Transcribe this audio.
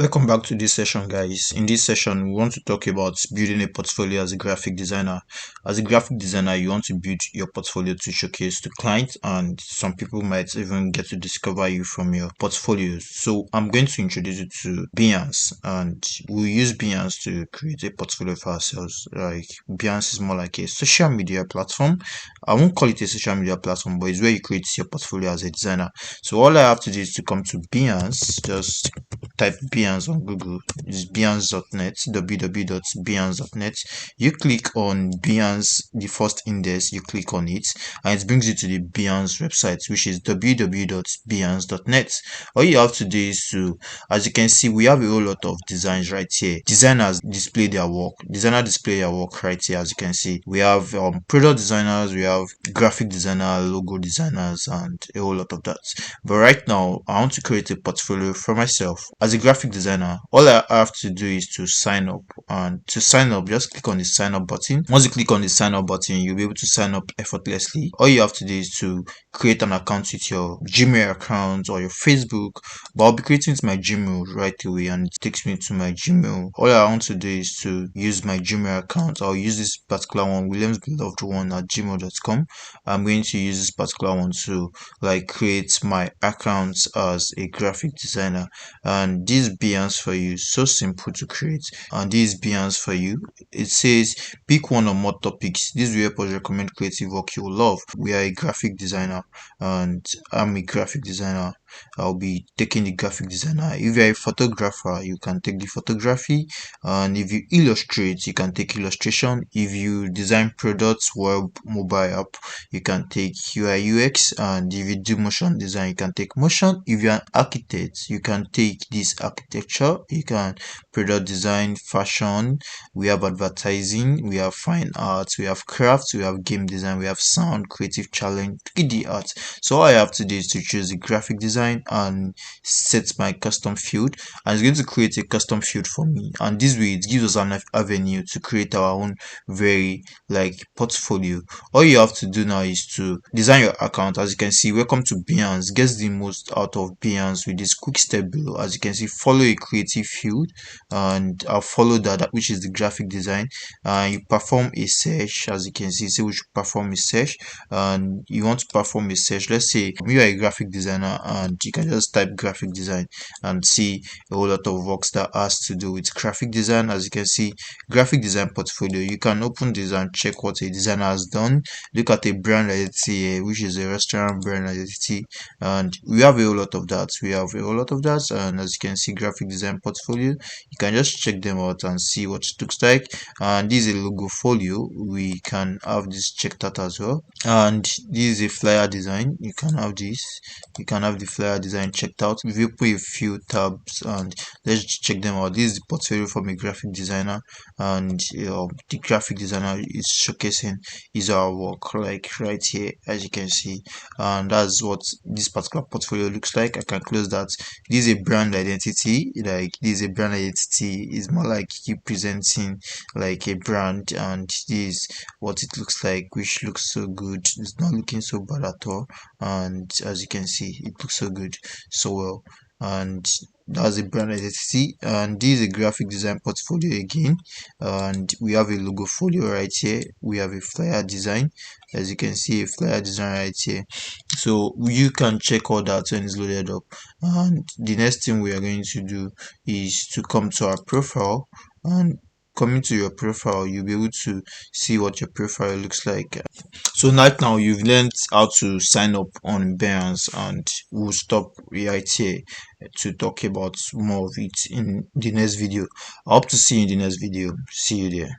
Welcome back to this session, guys. In this session, we want to talk about building a portfolio as a graphic designer. As a graphic designer, you want to build your portfolio to showcase to clients, and some people might even get to discover you from your portfolios. So I'm going to introduce you to Behance, and we'll use Behance to create a portfolio for ourselves. Like Behance is more like a social media platform. I won't call it a social media platform, but it's where you create your portfolio as a designer. So all I have to do is to come to Behance, just type Behance on Google. It's Behance.net, www.behance.net. You click on Behance, the first index, you click on it, and it brings you to the Behance website, which is www.behance.net. All you have to do is to, as you can see, we have a whole lot of designs right here. Designers display their work. Designer display their work right here. As you can see, we have product designers, we have graphic designer, logo designers, and a whole lot of that. But right now, I want to create a portfolio for myself. As a graphic designer, all I have to do is to sign up. And to sign up, just click on the sign up button. Once you click on the sign up button, you'll be able to sign up effortlessly. All you have to do is to create an account with your Gmail account or your Facebook. But I'll be creating my Gmail right away, and it takes me to my Gmail. All I want to do is to use my Gmail account. I'll use this particular one, williamsbeloved1 at gmail.com. I'm going to use this particular one to create my account as a graphic designer. And this Behance for you, so simple to create. And this Behance for you, it says pick one or more topics. This will help us recommend creative work you will love. We are a graphic designer, and I'm a graphic designer. I'll be taking the graphic designer. If you're a photographer, you can take the photography, and if you illustrate, you can take illustration. If you design products, web, mobile app, you can take UI UX, and if you do motion design, you can take motion. If you're an architect, you can take this architecture. You can product design, fashion, we have advertising, we have fine arts, we have crafts, we have game design, we have sound, creative challenge, 3D art. So all I have to do is to choose the graphic design and set my custom field, and it's going to create a custom field for me. And this way it gives us an avenue to create our own very portfolio. All you have to do now is to design your account. As you can see, welcome to Behance. Get the most out of Behance with this quick step below. As you can see, follow a creative field, and I'll follow that, which is the graphic design. You perform a search. As you can see, say we should perform a search, and you want to perform a search. Let's say you are a graphic designer, and you can just type graphic design and see a whole lot of works that has to do with graphic design. As you can see, graphic design portfolio. You can open this and check what a designer has done. Look at a brand identity here, which is a restaurant brand identity, and we have a whole lot of that. And as you can see, graphic design portfolio, you can just check them out and see what it looks like. And this is a logo folio, we can have this checked out as well. And this is a flyer design, you can have the flyer design checked out. If you put a few tabs, and let's check them out. This is the portfolio from a graphic designer, and the graphic designer is showcasing is our work like right here, as you can see. And that's what this particular portfolio looks like. I can close that. This is a brand identity. Is more like you presenting like a brand, and this is what it looks like, which looks so good. It's not looking so bad at all, and as you can see, it looks so good, so well. And that's a brand identity, and this is a graphic design portfolio again. And we have a logo folio right here. We have a flyer design, as you can see, a flyer design right here. So you can check all that when it's loaded up. And the next thing we are going to do is to come to our profile, and coming to your profile, you'll be able to see what your profile looks like. So right now you've learned how to sign up on Behance, and we'll stop right here to talk about more of it in the next video. I hope to see you in the next video. See you there.